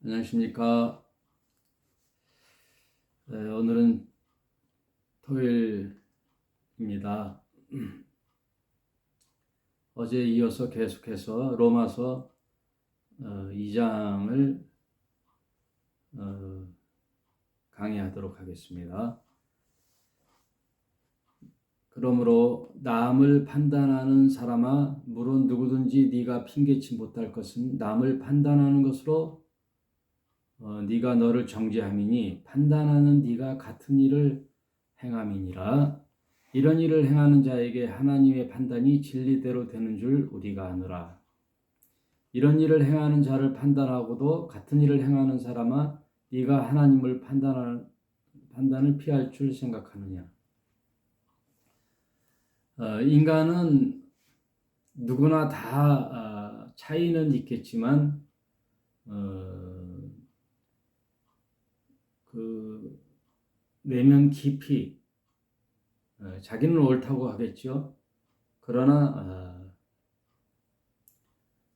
안녕하십니까. 오늘은 토요일입니다. 어제 이어서 계속해서 로마서 2장을 강의하도록 하겠습니다. 그러므로 남을 판단하는 사람아, 물론 누구든지 네가 핑계치 못할 것은 남을 판단하는 것으로 네가 너를 정죄함이니 판단하는 네가 같은 일을 행함이니라. 이런 일을 행하는 자에게 하나님의 판단이 진리대로 되는 줄 우리가 아노라. 이런 일을 행하는 자를 판단하고도 같은 일을 행하는 사람아, 네가 하나님을 판단을 피할 줄 생각하느냐. 인간은 누구나 다 차이는 있겠지만 그 내면 깊이 자기는 옳다고 하겠죠. 그러나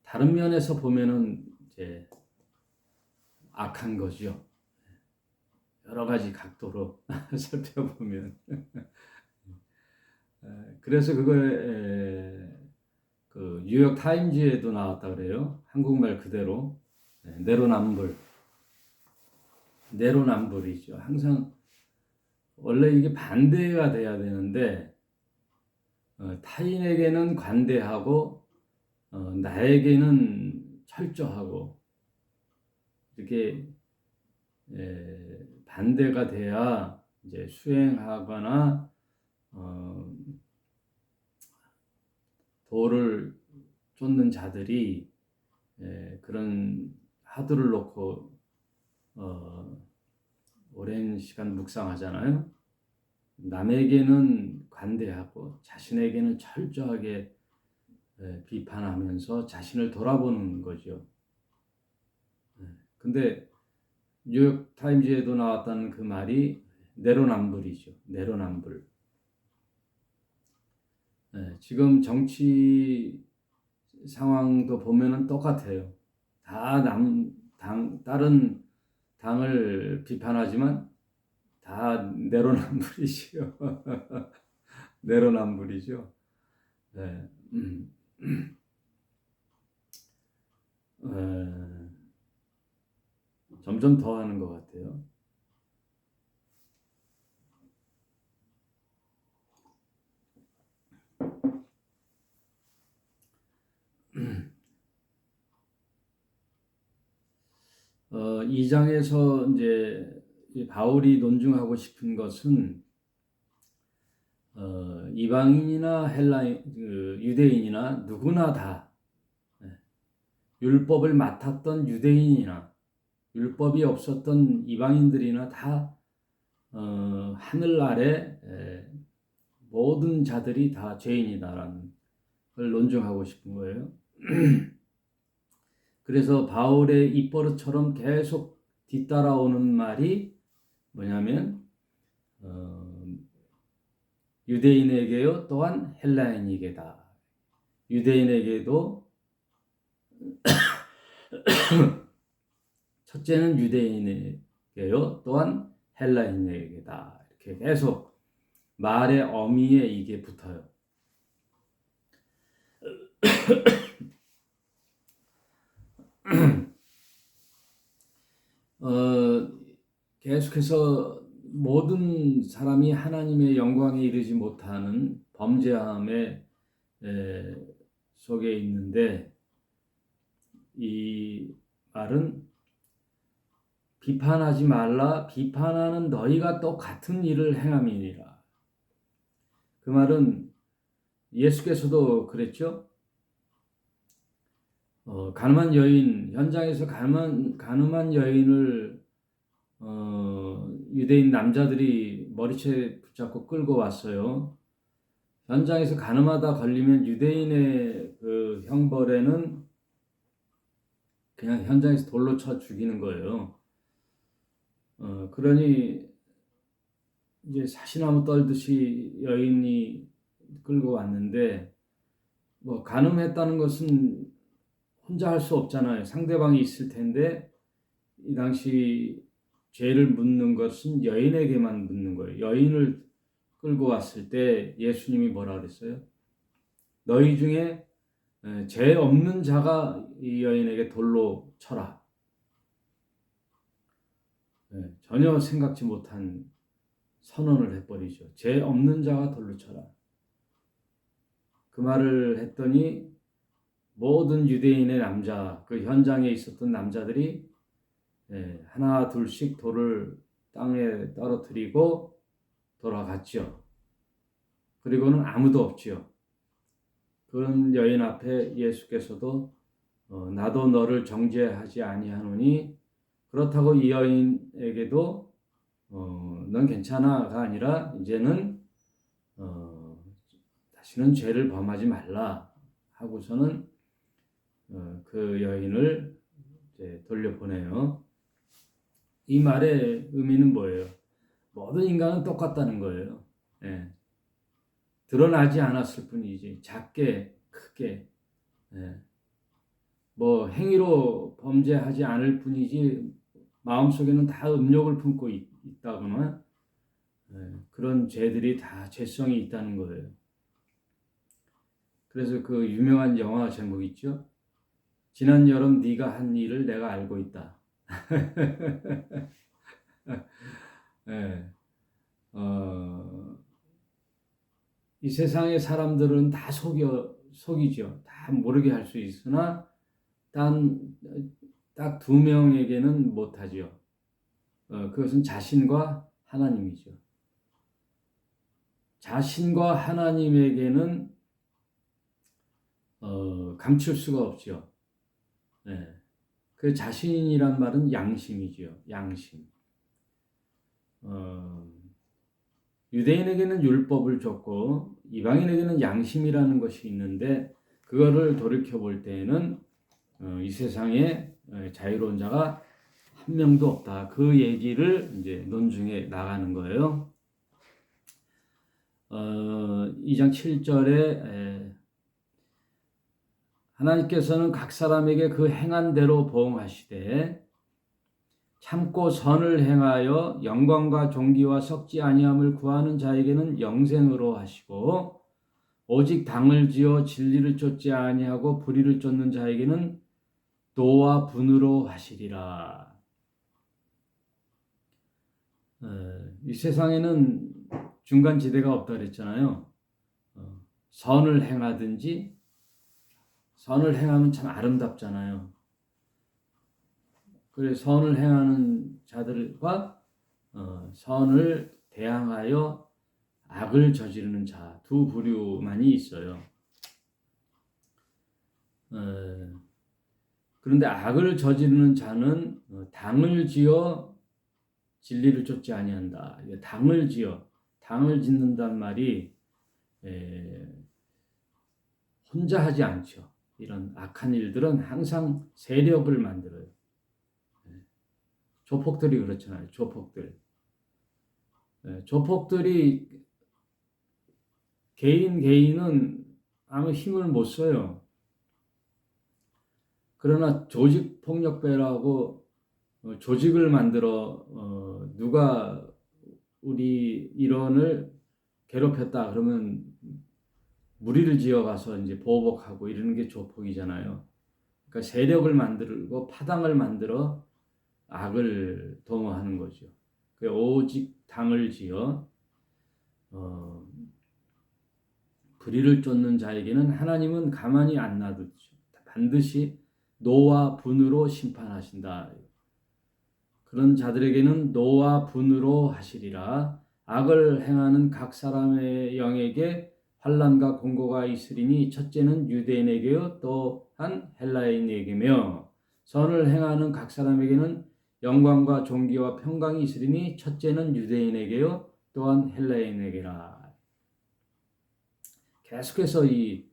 다른 면에서 보면은 이제 악한 거죠. 여러 가지 각도로 살펴보면. 그래서 그거에 그 뉴욕 타임즈에도 나왔다 그래요. 한국말 그대로 내로남불이죠. 항상 원래 이게 반대가 돼야 되는데 타인에게는 관대하고 나에게는 철저하고 이렇게 반대가 돼야 이제 수행하거나 도를 쫓는 자들이 그런 화두를 놓고 오랜 시간 묵상하잖아요. 남에게는 관대하고 자신에게는 철저하게 비판하면서 자신을 돌아보는 거죠. 근데 뉴욕 타임즈에도 나왔다는 그 말이 내로남불이죠. 내로남불. 지금 정치 상황도 보면은 똑같아요. 다 다른 당을 비판하지만 다 내로남불이죠. 내로남불이죠. 네. 점점 더 하는 것 같아요. 이 장에서 이제 바울이 논증하고 싶은 것은 이방인이나 유대인이나 누구나 다 율법을 맡았던 유대인이나 율법이 없었던 이방인들이나 다 하늘 아래 모든 자들이 다 죄인이다라는 걸 논증하고 싶은 거예요. 그래서 바울의 입버릇처럼 계속 뒤따라오는 말이 뭐냐면 유대인에게요 또한 헬라인에게다. 유대인에게도 첫째는 유대인에게요 또한 헬라인에게다. 이렇게 계속 말의 어미에 이게 붙어요. 계속해서 모든 사람이 하나님의 영광에 이르지 못하는 범죄함의 속에 있는데 이 말은 비판하지 말라. 비판하는 너희가 또 같은 일을 행함이니라. 그 말은 예수께서도 그랬죠. 가늠한 여인, 현장에서 가늠한 여인을 유대인 남자들이 머리채 붙잡고 끌고 왔어요. 현장에서 가늠하다 걸리면 유대인의 그 형벌에는 그냥 현장에서 돌로 쳐 죽이는 거예요. 그러니 이제 사시나무 떨듯이 여인이 끌고 왔는데 뭐 가늠했다는 것은 혼자 할 수 없잖아요. 상대방이 있을 텐데 이 당시 죄를 묻는 것은 여인에게만 묻는 거예요. 여인을 끌고 왔을 때 예수님이 뭐라 그랬어요? 너희 중에 죄 없는 자가 이 여인에게 돌로 쳐라. 전혀 생각지 못한 선언을 해버리죠. 죄 없는 자가 돌로 쳐라. 그 말을 했더니 모든 유대인의 남자, 그 현장에 있었던 남자들이 하나 둘씩 돌을 땅에 떨어뜨리고 돌아갔죠. 그리고는 아무도 없지요. 그런 여인 앞에 예수께서도 나도 너를 정죄하지 아니하노니 그렇다고 이 여인에게도 넌 괜찮아가 아니라 이제는 다시는 죄를 범하지 말라 하고서는 그 여인을 이제 돌려보내요. 이 말의 의미는 뭐예요? 모든 인간은 똑같다는 거예요. 드러나지 않았을 뿐이지 작게 크게 뭐 행위로 범죄하지 않을 뿐이지 마음속에는 다 음욕을 품고 있다거나 그런 죄들이 다 죄성이 있다는 거예요. 그래서 그 유명한 영화 제목 있죠? 지난 여름 네가 한 일을 내가 알고 있다. 이 세상의 사람들은 다 속이죠. 다 모르게 할 수 있으나 딱 두 명에게는 못하죠. 그것은 자신과 하나님이죠. 자신과 하나님에게는 감출 수가 없죠. 그 자신이란 말은 양심이죠. 양심. 유대인에게는 율법을 줬고 이방인에게는 양심이라는 것이 있는데 그거를 돌이켜 볼 때에는 이 세상에 자유로운 자가 한 명도 없다. 그 얘기를 이제 논중에 나가는 거예요. 2장 7절에 하나님께서는 각 사람에게 그 행한 대로 보응하시되 참고 선을 행하여 영광과 존귀와 썩지 아니함을 구하는 자에게는 영생으로 하시고 오직 당을 지어 진리를 쫓지 아니하고 불의를 쫓는 자에게는 노와 분으로 하시리라. 이 세상에는 중간지대가 없다 그랬잖아요. 선을 행하든지 선을 행하면 참 아름답잖아요. 그래서 선을 행하는 자들과 선을 대항하여 악을 저지르는 자, 두 부류만이 있어요. 그런데 악을 저지르는 자는 당을 지어 진리를 쫓지 아니한다. 당을 짓는단 말이 혼자 하지 않죠. 이런 악한 일들은 항상 세력을 만들어요. 조폭들이 그렇잖아요. 조폭들이 개인은 아무 힘을 못 써요. 그러나 조직 폭력배라고 조직을 만들어 누가 우리 일원을 괴롭혔다 그러면 무리를 지어가서 이제 보복하고 이러는 게 조폭이잖아요. 그러니까 세력을 만들고 파당을 만들어 악을 도모하는 거죠. 오직 당을 지어 불의를 쫓는 자에게는 하나님은 가만히 안 놔두죠. 반드시 노와 분으로 심판하신다. 그런 자들에게는 노와 분으로 하시리라. 악을 행하는 각 사람의 영에게 환난과 공고가 있으리니 첫째는 유대인에게요 또한 헬라인에게며 선을 행하는 각 사람에게는 영광과 존귀와 평강이 있으리니 첫째는 유대인에게요 또한 헬라인에게라. 계속해서 이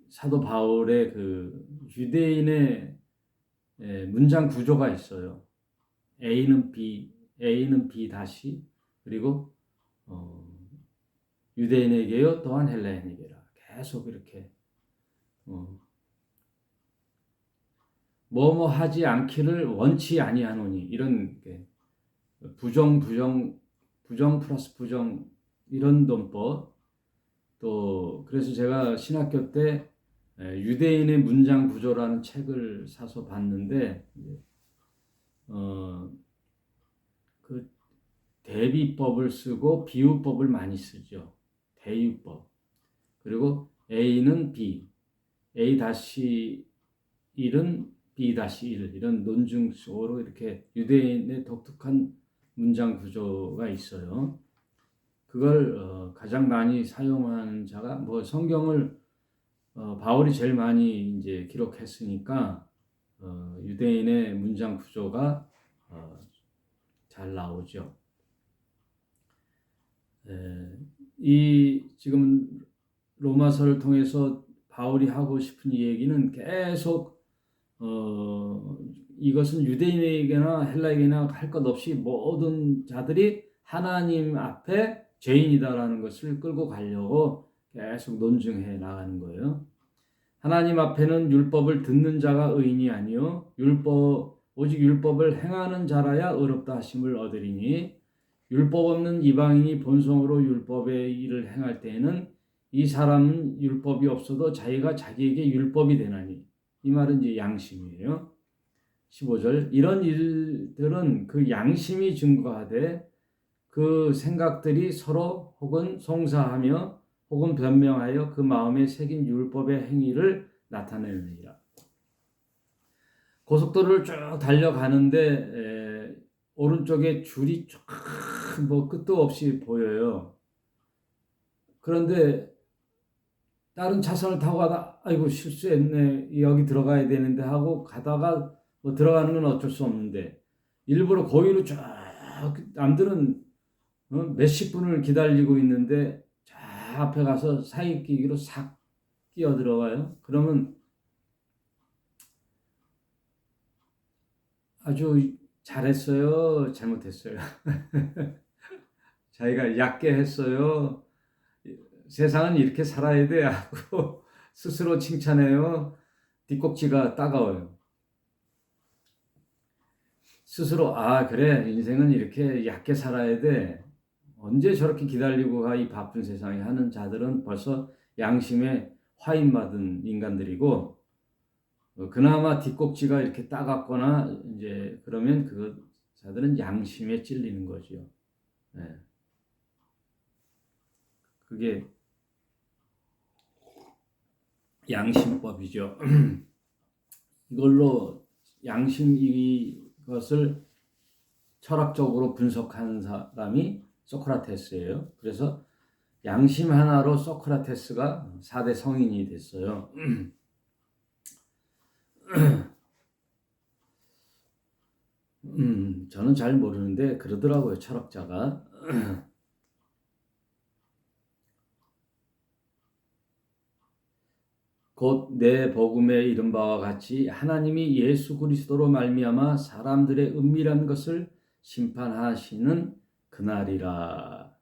사도 바울의 그 유대인의 문장 구조가 있어요. A는 B 다시 그리고 유대인에게요 또한 헬라인에게라. 계속 이렇게 뭐뭐 하지 않기를 원치 아니하노니 이런 부정 플러스 부정 이런 논법. 또 그래서 제가 신학교 때 유대인의 문장 구조라는 책을 사서 봤는데 그 대비법을 쓰고 비유법을 많이 쓰죠. 대유법. 그리고 A는 B, A 다시 1은 B 다시 1 이런 논증식으로 이렇게 유대인의 독특한 문장 구조가 있어요. 그걸 가장 많이 사용하는 자가 뭐 성경을 바울이 제일 많이 이제 기록했으니까 유대인의 문장 구조가 잘 나오죠. 이 지금 로마서를 통해서 바울이 하고 싶은 얘기는 계속 이것은 유대인에게나 헬라에게나 할 것 없이 모든 자들이 하나님 앞에 죄인이다라는 것을 끌고 가려고 계속 논증해 나가는 거예요. 하나님 앞에는 율법을 듣는 자가 의인이 아니요 오직 율법을 행하는 자라야 의롭다 하심을 얻으리니 율법 없는 이방인이 본성으로 율법의 일을 행할 때에는 이 사람은 율법이 없어도 자기가 자기에게 율법이 되나니 이 말은 이제 양심이에요. 15절 이런 일들은 그 양심이 증거하되 그 생각들이 서로 혹은 송사하며 혹은 변명하여 그 마음에 새긴 율법의 행위를 나타내느니라. 고속도로를 쭉 달려가는데 오른쪽에 줄이 쫙 뭐 끝도 없이 보여요. 그런데 다른 차선을 타고 가다 아이고 실수했네 여기 들어가야 되는데 하고 가다가 뭐 들어가는 건 어쩔 수 없는데 일부러 고의로 쫙 남들은 몇십 분을 기다리고 있는데 저 앞에 가서 사이끼기로 싹 끼어 들어가요. 그러면 아주 잘했어요, 잘못했어요. 자기가 얕게 했어요. 세상은 이렇게 살아야 돼 하고 스스로 칭찬해요. 뒷꼭지가 따가워요. 스스로 아 그래 인생은 이렇게 얕게 살아야 돼. 언제 저렇게 기다리고 가 이 바쁜 세상에 하는 자들은 벌써 양심에 화인받은 인간들이고 그나마 뒷꼭지가 이렇게 따갑거나 이제 그러면 그 자들은 양심에 찔리는 거죠. 네. 그게 양심법이죠. 이걸로 양심 이것을 철학적으로 분석하는 사람이 소크라테스예요. 그래서 양심 하나로 소크라테스가 4대 성인이 됐어요. 저는 잘 모르는데 그러더라고요, 철학자가. 곧 내 복음에 이른 바와 같이 하나님이 예수 그리스도로 말미암아 사람들의 은밀한 것을 심판하시는 그날이라.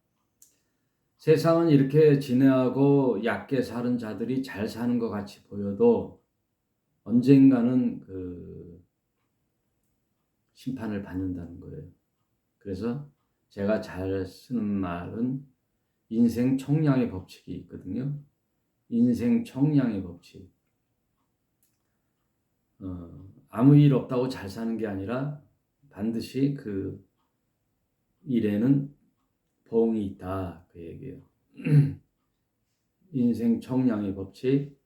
세상은 이렇게 진해하고 얕게 사는 자들이 잘 사는 것 같이 보여도 언젠가는 그 심판을 받는다는 거예요. 그래서 제가 잘 쓰는 말은 인생 총량의 법칙이 있거든요. 인생 총량의 법칙. 아무 일 없다고 잘 사는 게 아니라 반드시 그 일에는 보응이 있다. 그 얘기예요. 인생 총량의 법칙.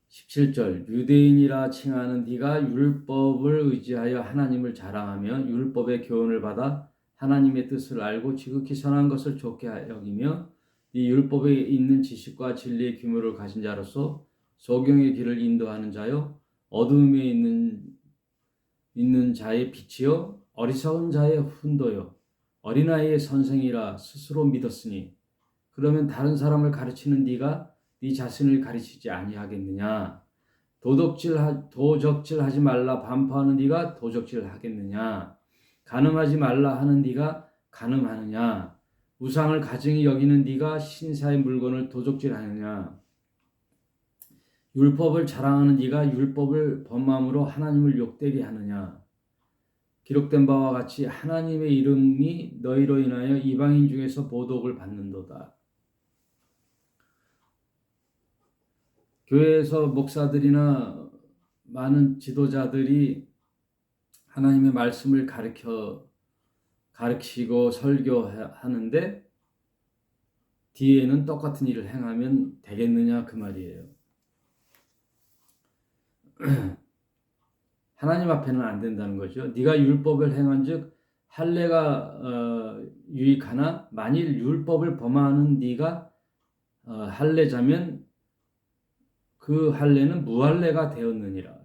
17절 유대인이라 칭하는 네가 율법을 의지하여 하나님을 자랑하며 율법의 교훈을 받아 하나님의 뜻을 알고 지극히 선한 것을 좋게 여기며 네 율법에 있는 지식과 진리의 규모를 가진 자로서 소경의 길을 인도하는 자요 어둠에 있는 자의 빛이요 어리석은 자의 훈도요 어린아이의 선생이라 스스로 믿었으니 그러면 다른 사람을 가르치는 네가 네 자신을 가르치지 아니하겠느냐? 도적질하지 말라 반포하는 네가 도적질하겠느냐? 간음하지 말라 하는 네가 간음하느냐? 우상을 가증히 여기는 네가 신사의 물건을 도적질하느냐? 율법을 자랑하는 네가 율법을 범함으로 하나님을 욕되게 하느냐. 기록된 바와 같이 하나님의 이름이 너희로 인하여 이방인 중에서 보복을 받는도다. 교회에서 목사들이나 많은 지도자들이 하나님의 말씀을 가르치고 설교하는데 뒤에는 똑같은 일을 행하면 되겠느냐 그 말이에요. 하나님 앞에는 안 된다는 거죠. 네가 율법을 행한즉 할례가 유익하나 만일 율법을 범하는 네가 할례자면 그 할례는 무할례가 되었느니라.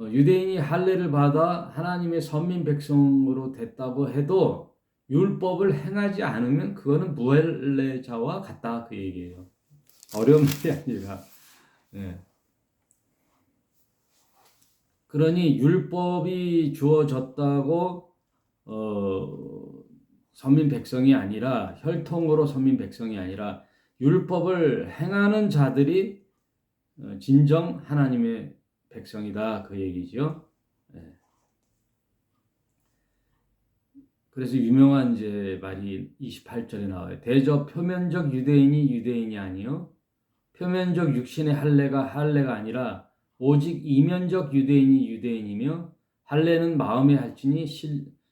유대인이 할례를 받아 하나님의 선민 백성으로 됐다고 해도 율법을 행하지 않으면 그거는 무할례자와 같다 그 얘기예요. 어려운 게 아니라. 네. 그러니 율법이 주어졌다고 선민 백성이 아니라 혈통으로 선민 백성이 아니라 율법을 행하는 자들이 진정 하나님의 백성이다 그 얘기죠. 네. 그래서 유명한 이제 말이 28절에 나와요. 대저 표면적 유대인이 유대인이 아니요 표면적 육신의 할례가 아니라 오직 이면적 유대인이 유대인이며 할례는 마음에 할지니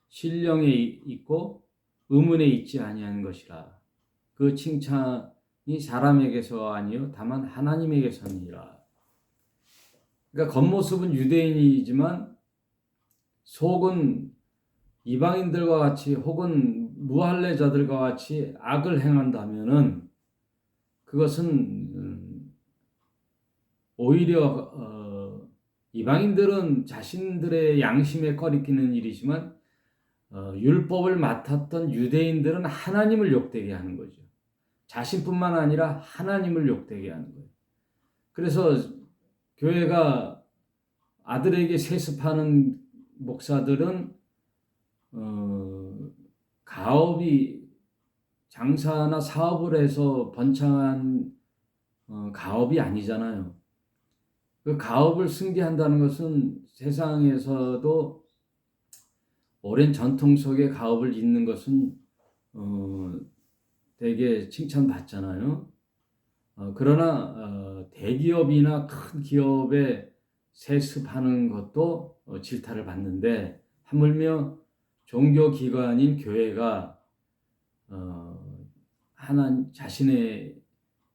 신령에 있고 의문에 있지 아니하는 것이라. 그 칭찬이 사람에게서 아니요 다만 하나님에게서니라. 그러니까 겉모습은 유대인이지만 속은 이방인들과 같이 혹은 무할례자들과 같이 악을 행한다면은 그것은 오히려 이방인들은 자신들의 양심에 꺼리끼는 일이지만 율법을 맡았던 유대인들은 하나님을 욕되게 하는 거죠. 자신뿐만 아니라 하나님을 욕되게 하는 거예요. 그래서 교회가 아들에게 세습하는 목사들은 가업이 장사나 사업을 해서 번창한 가업이 아니잖아요. 그 가업을 승계한다는 것은 세상에서도 오랜 전통 속에 가업을 잇는 것은 되게 칭찬받잖아요. 그러나 대기업이나 큰 기업에 세습하는 것도 질타를 받는데 하물며 종교기관인 교회가 자신의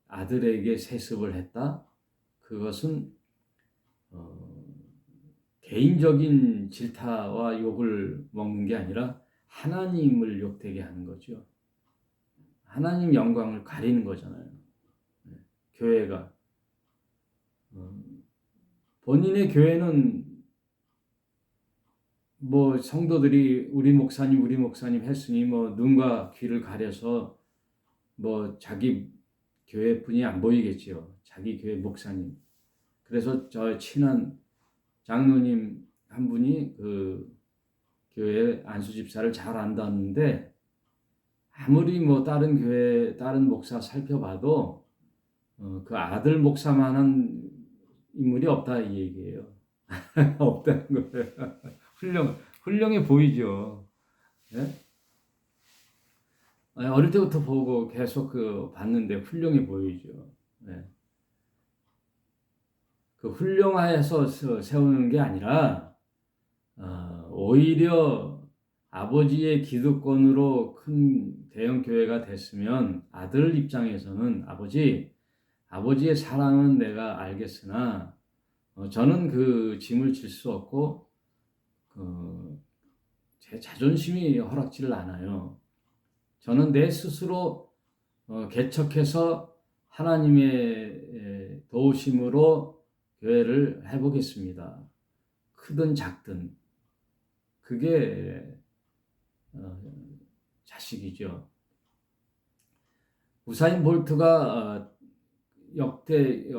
아들에게 세습을 했다? 그것은 개인적인 질타와 욕을 먹는 게 아니라 하나님을 욕되게 하는 거죠. 하나님 영광을 가리는 거잖아요. 교회가 본인의 교회는 뭐 성도들이 우리 목사님 했으니 뭐 눈과 귀를 가려서 뭐 자기 교회뿐이 안 보이겠지요. 자기 교회 목사님. 그래서 저 친한 장로님 한 분이 그 교회 안수 집사를 잘 안다는데 아무리 뭐 다른 교회 다른 목사 살펴봐도 그 아들 목사만한 인물이 없다 이 얘기예요. 없다는 거예요. 훌륭해 보이죠. 네? 어릴 때부터 보고 계속 봤는데 훌륭해 보이죠. 네. 그 훌륭해서 세우는 게 아니라 오히려 아버지의 기득권으로 큰 대형 교회가 됐으면 아들 입장에서는 아버지의 사랑은 내가 알겠으나 저는 그 짐을 질 수 없고 제 자존심이 허락지를 않아요. 저는 내 스스로 개척해서 하나님의 도우심으로 교회를 해보겠습니다. 크든 작든 그게 자식이죠. 우사인 볼트가 역대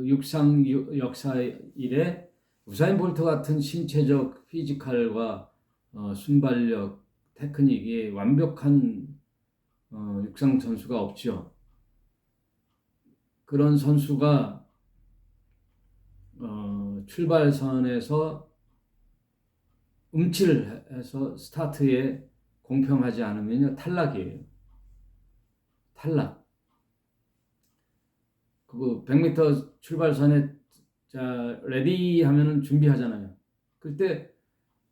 육상 역사 이래 우사인 볼트 같은 신체적 피지컬과 순발력, 테크닉이 완벽한 육상 선수가 없죠. 그런 선수가 출발선에서 움찔해서 스타트에 공평하지 않으면 탈락이에요. 탈락. 그 100m 출발선에 자 레디 하면은 준비하잖아요. 그때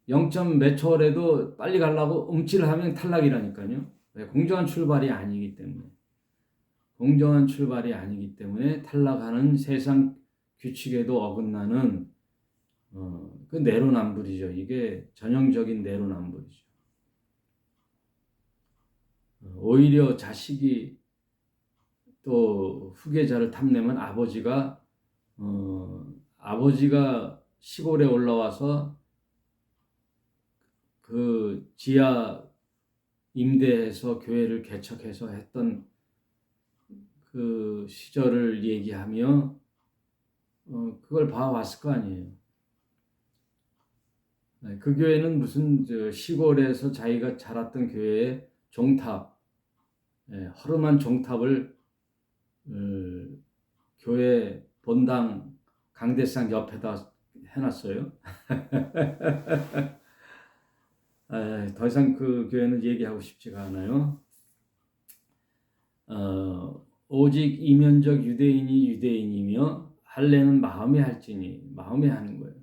0. 몇 초라도 빨리 가려고 움찔하면 탈락이라니까요. 공정한 출발이 아니기 때문에. 공정한 출발이 아니기 때문에 탈락하는 세상 규칙에도 어긋나는 그 내로남불이죠. 이게 전형적인 내로남불이죠. 오히려 자식이 또 후계자를 탐내면 아버지가 시골에 올라와서 그 지하 임대해서 교회를 개척해서 했던 그 시절을 얘기하며 그걸 봐왔을 거 아니에요. 그 교회는 무슨 시골에서 자기가 자랐던 교회의 종탑, 허름한 종탑을 교회 본당 강대상 옆에다 해놨어요. 더 이상 그 교회는 얘기하고 싶지가 않아요. 오직 이면적 유대인이 유대인이며 할례는 마음에 할지니 마음에 하는 거예요.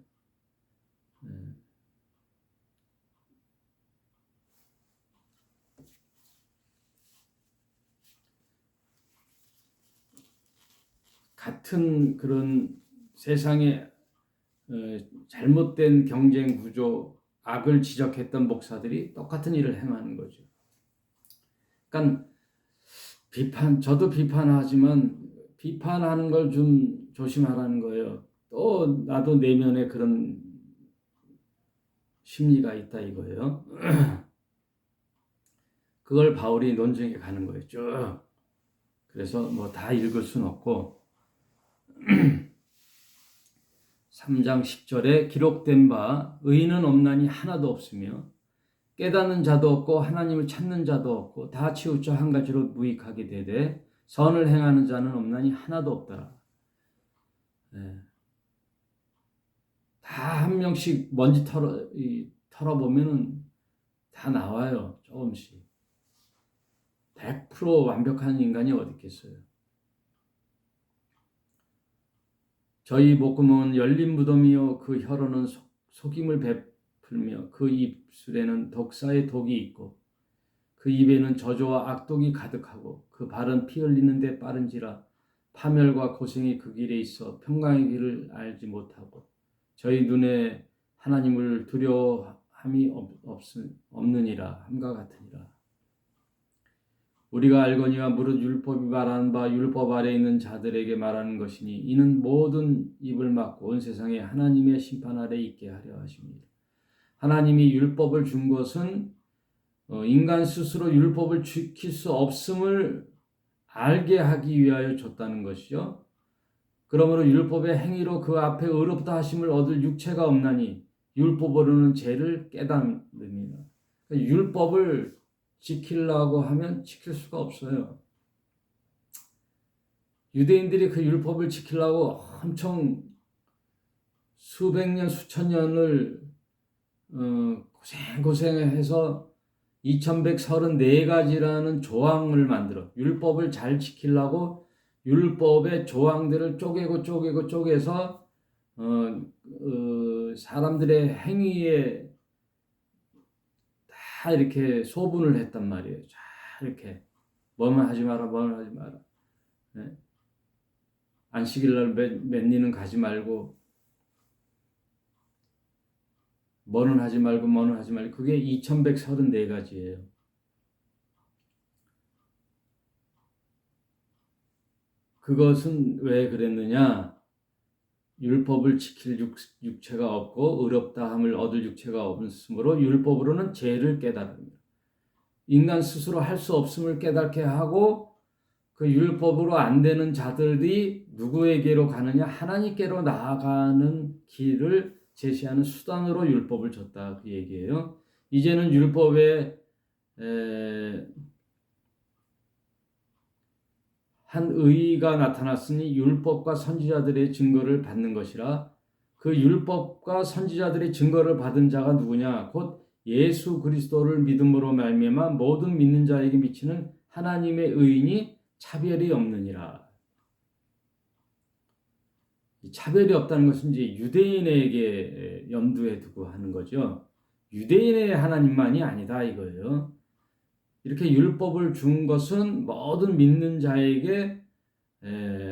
같은 그런 세상의 잘못된 경쟁 구조, 악을 지적했던 목사들이 똑같은 일을 행하는 거죠. 그러니까 저도 비판하지만 비판하는 걸 좀 조심하라는 거예요. 또 나도 내면에 그런 심리가 있다 이거예요. 그걸 바울이 논증해 가는 거예요. 쭉. 그래서 뭐 다 읽을 수는 없고 3장 10절에 기록된 바 의인은 없나니 하나도 없으며 깨닫는 자도 없고 하나님을 찾는 자도 없고 다 치우쳐 한 가지로 무익하게 되되 선을 행하는 자는 없나니 하나도 없더라. 다 한 명씩 먼지 털어보면은 다 나와요. 조금씩. 100% 완벽한 인간이 어디 있겠어요. 저희 목구멍은 열린 무덤이요 그 혀로는 속임을 베풀며 그 입술에는 독사의 독이 있고 그 입에는 저주와 악독이 가득하고 그 발은 피 흘리는 데 빠른지라 파멸과 고생이 그 길에 있어 평강의 길을 알지 못하고 저희 눈에 하나님을 두려워함이 없느니라 함과 같으니라. 우리가 알거니와 무릇 율법이 말하는 바 율법 아래 있는 자들에게 말하는 것이니 이는 모든 입을 막고 온 세상에 하나님의 심판 아래 있게 하려 하십니다. 하나님이 율법을 준 것은 인간 스스로 율법을 지킬 수 없음을 알게 하기 위하여 줬다는 것이죠. 그러므로 율법의 행위로 그 앞에 의롭다 하심을 얻을 육체가 없나니 율법으로는 죄를 깨닫느니라. 율법을 지키려고 하면 지킬 수가 없어요. 유대인들이 그 율법을 지키려고 엄청 수백 년, 수천 년을 고생해서 2134가지라는 조항을 만들어 율법을 잘 지키려고 율법의 조항들을 쪼개서 사람들의 행위에 다 이렇게 소분을 했단 말이에요. 자, 이렇게 뭐만 하지 마라. 네? 안식일날 맨니는 가지 말고 뭐는 하지 말고 그게 2134가지예요. 그것은 왜 그랬느냐? 율법을 지킬 육체가 없고 의롭다함을 얻을 육체가 없으므로 율법으로는 죄를 깨달습니다. 인간 스스로 할 수 없음을 깨닫게 하고 그 율법으로 안 되는 자들이 누구에게로 가느냐? 하나님께로 나아가는 길을 제시하는 수단으로 율법을 줬다 그 얘기예요. 이제는 율법에 한 의가 나타났으니 율법과 선지자들의 증거를 받는 것이라. 그 율법과 선지자들의 증거를 받은 자가 누구냐? 곧 예수 그리스도를 믿음으로 말미암아 모든 믿는 자에게 미치는 하나님의 의인이 차별이 없느니라. 차별이 없다는 것은 이제 유대인에게 염두에 두고 하는 거죠. 유대인의 하나님만이 아니다 이거예요. 이렇게 율법을 준 것은 모든 믿는 자에게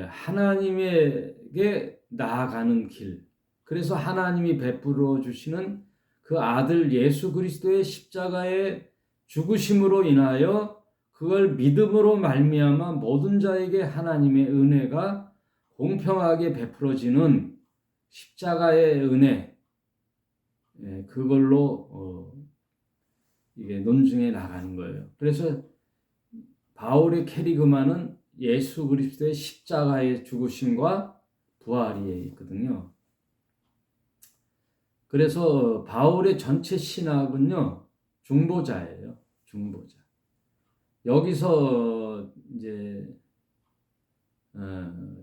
하나님에게 나아가는 길. 그래서 하나님이 베풀어 주시는 그 아들 예수 그리스도의 십자가의 죽으심으로 인하여 그걸 믿음으로 말미암아 모든 자에게 하나님의 은혜가 공평하게 베풀어지는 십자가의 은혜, 그걸로 이게 논증해 나가는 거예요. 그래서 바울의 캐리그마는 예수 그리스도의 십자가의 죽으심과 부활이 있거든요. 그래서 바울의 전체 신학은요, 중보자예요. 중보자. 여기서 이제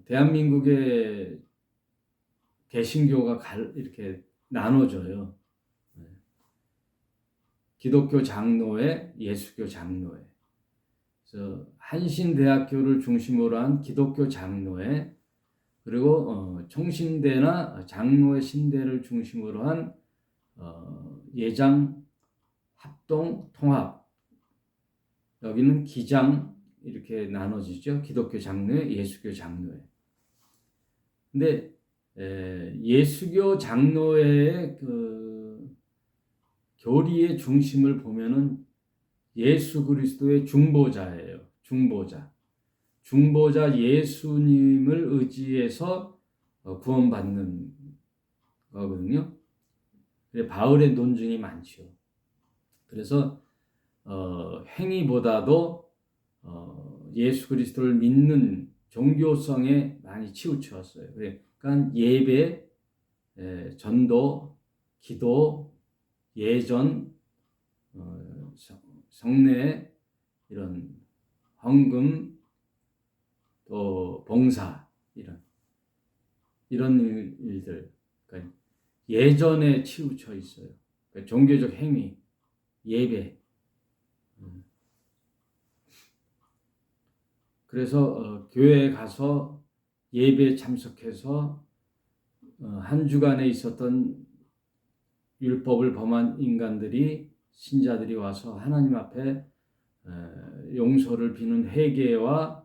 대한민국의 개신교가 이렇게 나눠져요. 기독교 장로회, 예수교 장로회. 그래서 한신대학교를 중심으로 한 기독교 장로회, 그리고 총신대나 장로회 신대를 중심으로 한 예장 합동 통합. 여기는 기장 이렇게 나눠지죠. 기독교 장로회, 예수교 장로회. 근데 예수교 장로회의 그 교리의 중심을 보면은 예수 그리스도의 중보자예요. 중보자 예수님을 의지해서 구원받는 거거든요. 바울의 논증이 많죠. 그래서 행위보다도 예수 그리스도를 믿는 종교성에 많이 치우쳤어요. 그러니까 예배, 전도, 기도, 예전, 성례, 이런 헌금, 또 봉사, 이런 일들, 그러니까 예전에 치우쳐 있어요. 그러니까 종교적 행위, 예배. 그래서 교회에 가서 예배에 참석해서 한 주간에 있었던 율법을 범한 인간들이, 신자들이 와서 하나님 앞에 용서를 비는 회개와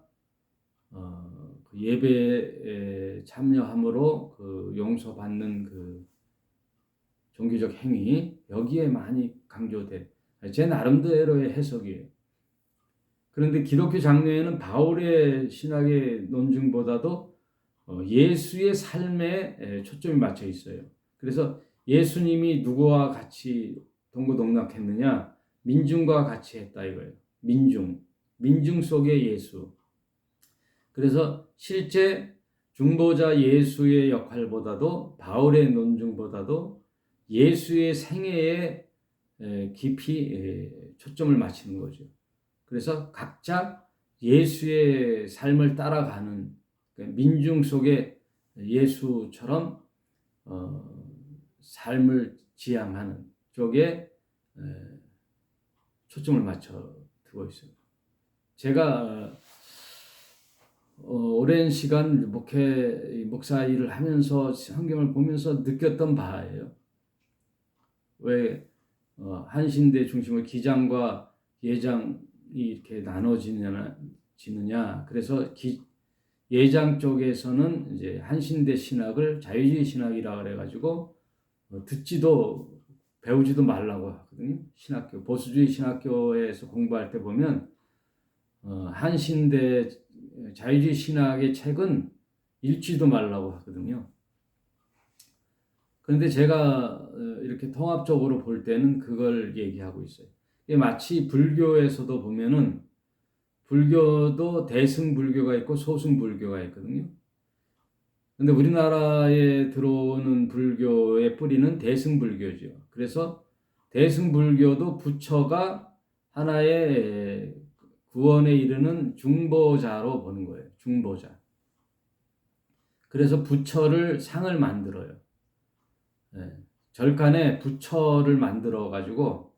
그 예배에 참여함으로 그 용서받는 그 종교적 행위, 여기에 많이 강조돼. 제 나름대로의 해석이에요. 그런데 기독교 장로회는 바울의 신학의 논증보다도 예수의 삶에 초점이 맞춰 있어요. 그래서 예수님이 누구와 같이 동고동락했느냐? 민중과 같이 했다 이거예요. 민중 속의 예수. 그래서 실제 중보자 예수의 역할보다도, 바울의 논증보다도 예수의 생애에 깊이 초점을 맞추는 거죠. 그래서 각자 예수의 삶을 따라가는, 민중 속의 예수처럼 삶을 지향하는 쪽에 초점을 맞춰 두고 있어요. 제가 오랜 시간 목사 일을 하면서 성경을 보면서 느꼈던 바예요. 왜 한신대 중심으로 기장과 예장이 이렇게 나눠지느냐? 그래서 예장 쪽에서는 이제 한신대 신학을 자유주의 신학이라 그래가지고 듣지도 배우지도 말라고 하거든요. 신학교, 보수주의 신학교에서 공부할 때 보면 한신대 자유주의 신학의 책은 읽지도 말라고 하거든요. 그런데 제가 이렇게 통합적으로 볼 때는 그걸 얘기하고 있어요. 마치 불교에서도 보면은, 불교도 대승불교가 있고 소승불교가 있거든요. 근데 우리나라에 들어오는 불교의 뿌리는 대승불교죠. 그래서 대승불교도 부처가 하나의 구원에 이르는 중보자로 보는 거예요. 중보자. 그래서 부처를 상을 만들어요. 절간에 부처를 만들어 가지고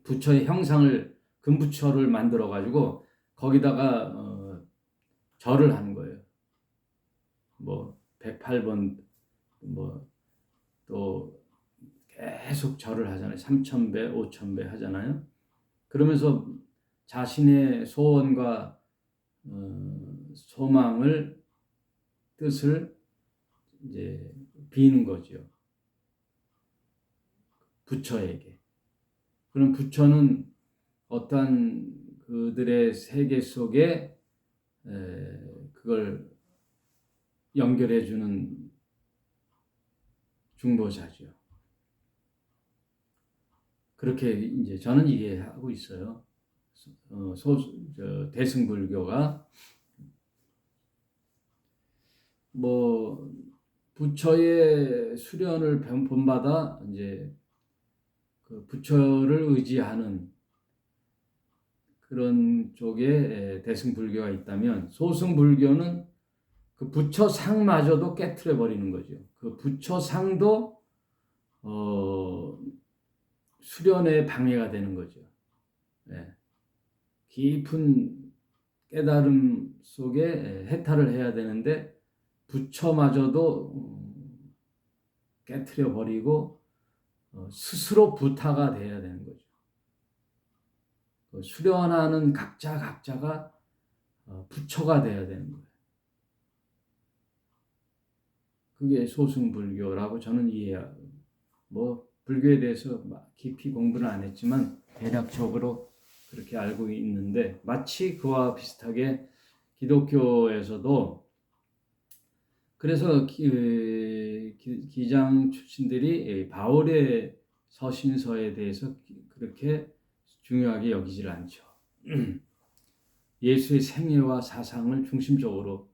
부처의 형상을 금부처를 만들어 가지고 거기다가 절을 하는 거예요. 뭐 108번 뭐 또 계속 절을 하잖아요. 3000배, 5000배 하잖아요. 그러면서 자신의 소원과 소망을 뜻을 이제 비는 거죠. 부처에게. 그럼 부처는 어떠한 그들의 세계 속에 그걸 연결해 주는 중보자죠. 그렇게 이제 저는 이해하고 있어요. 대승불교가 뭐 부처의 수련을 본받아 이제 그 부처를 의지하는 그런 쪽에 대승불교가 있다면, 소승불교는 그 부처상마저도 깨트려 버리는 거죠. 그 부처상도 수련의 방해가 되는 거죠. 깊은 깨달음 속에 해탈을 해야 되는데 부처마저도 깨트려 버리고 스스로 부타가 돼야 되는 거죠. 수련하는 각자가 부처가 돼야 되는 거예요. 그게 소승불교라고 저는 이해하고, 뭐 불교에 대해서 깊이 공부는 안 했지만 대략적으로 그렇게 알고 있는데, 마치 그와 비슷하게 기독교에서도 그래서 기장 출신들이 바울의 서신서에 대해서 그렇게 중요하게 여기질 않죠. 예수의 생애와 사상을 중심적으로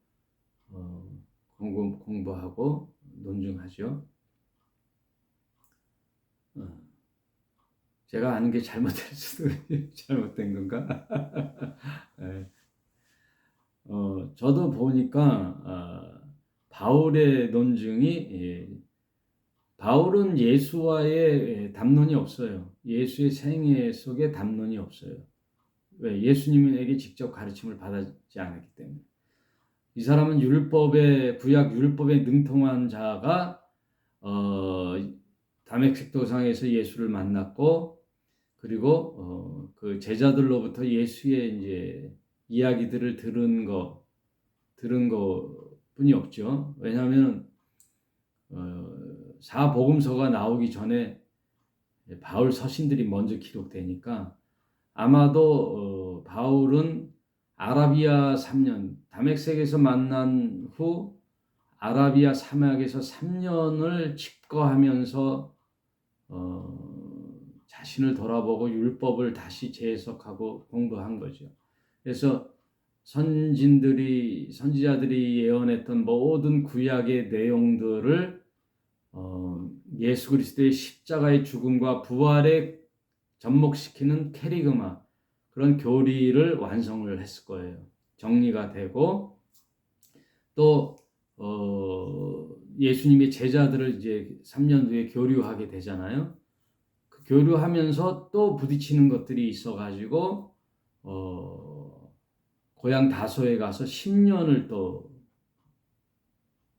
공부하고 논증하죠. 제가 아는 게 잘못된 건가? 저도 보니까 바울의 논증이, 바울은 예수와의 담론이 없어요. 예수의 생애 속에 담론이 없어요. 왜? 예수님에게 직접 가르침을 받지 않았기 때문에. 이 사람은 구약 율법에 능통한 자가 다메섹 도상에서 예수를 만났고, 그리고 그 제자들로부터 예수의 이제 이야기들을 들은 것뿐이 없죠. 왜냐하면 사복음서가 나오기 전에 바울 서신들이 먼저 기록되니까, 아마도 바울은 아라비아 3년, 다메섹에서 만난 후 아라비아 사막에서 3년을 칩거하면서 자신을 돌아보고 율법을 다시 재해석하고 공부한 거죠. 그래서 선지자들이 예언했던 모든 구약의 내용들을 예수 그리스도의 십자가의 죽음과 부활에 접목시키는 캐리그마, 그런 교리를 완성을 했을 거예요. 정리가 되고, 또 예수님의 제자들을 이제 3년 후에 교류하게 되잖아요. 그 교류하면서 또 부딪히는 것들이 있어가지고 고향 다소에 가서 10년을 또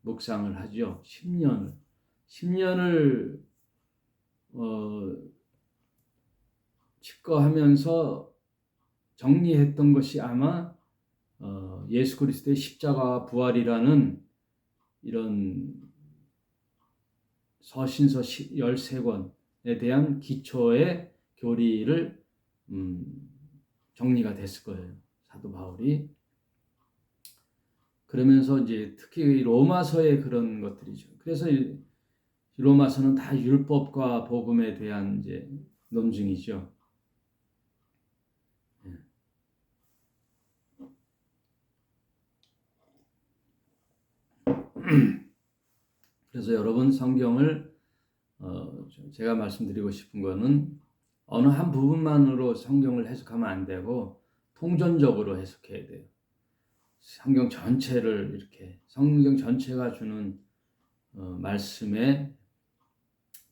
묵상을 하죠. 10년을 칩거하면서 정리했던 것이 아마 예수 그리스도의 십자가와 부활이라는 이런 서신서 13권에 대한 기초의 교리를 정리가 됐을 거예요. 사도 바울이. 그러면서 이제 특히 로마서의 그런 것들이죠. 그래서 로마서는 다 율법과 복음에 대한 이제 논증이죠. 그래서 여러분, 성경을 제가 말씀드리고 싶은 거는 어느 한 부분만으로 성경을 해석하면 안 되고 통전적으로 해석해야 돼요. 성경 전체를 이렇게 성경 전체가 주는 말씀의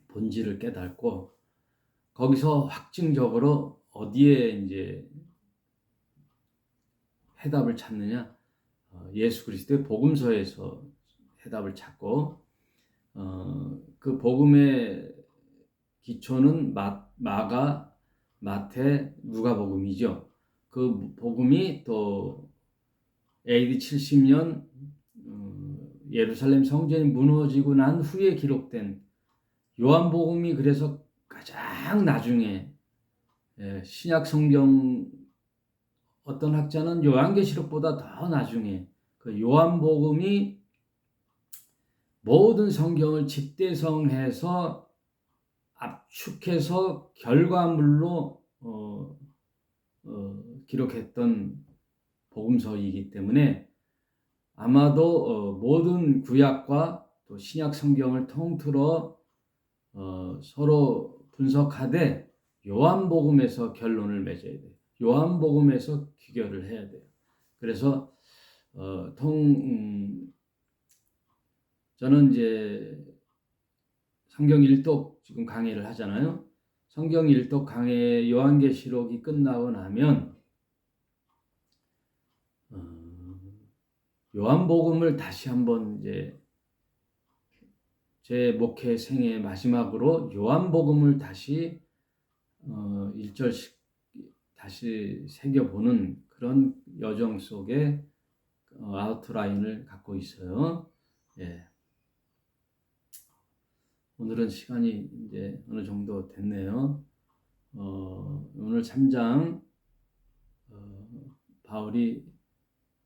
본질을 깨닫고 거기서 확증적으로 어디에 이제 해답을 찾느냐? 예수 그리스도의 복음서에서 해답을 찾고 그 복음의 기초는 마가, 마태, 누가복음이죠. 그 복음이 또 AD 70년 예루살렘 성전이 무너지고 난 후에 기록된 요한복음이 그래서 가장 나중에 신약 성경 어떤 학자는 요한계시록보다 더 나중에 그 요한복음이 모든 성경을 집대성해서 압축해서 결과물로 기록했던 복음서이기 때문에 아마도 모든 구약과 또 신약 성경을 통틀어 서로 분석하되 요한복음에서 결론을 맺어야 돼요. 요한복음에서 귀결을 해야 돼요. 그래서 저는 이제 성경 일독 지금 강의를 하잖아요. 성경 일독 강의 요한계시록이 끝나고 나면 요한복음을 다시 한번 이제 제 목회 생애 마지막으로 요한복음을 다시 1절씩 다시 새겨보는 그런 여정 속에 아웃라인을 갖고 있어요. 예. 오늘은 시간이 이제 어느 정도 됐네요. 오늘 3장 바울이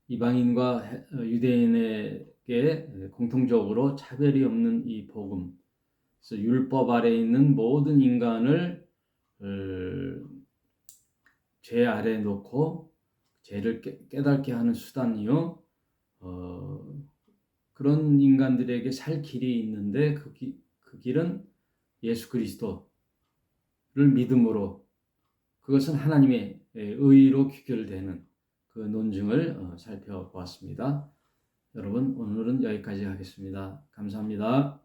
이방인과 유대인에게 공통적으로 차별이 없는 이 복음, 그래서 율법 아래 있는 모든 인간을 죄 아래 놓고 죄를 깨닫게 하는 수단이요. 그런 인간들에게 살 길이 있는데 그 길은 예수 그리스도를 믿음으로 그것은 하나님의 의로 귀결되는 그 논증을 살펴보았습니다. 여러분 오늘은 여기까지 하겠습니다. 감사합니다.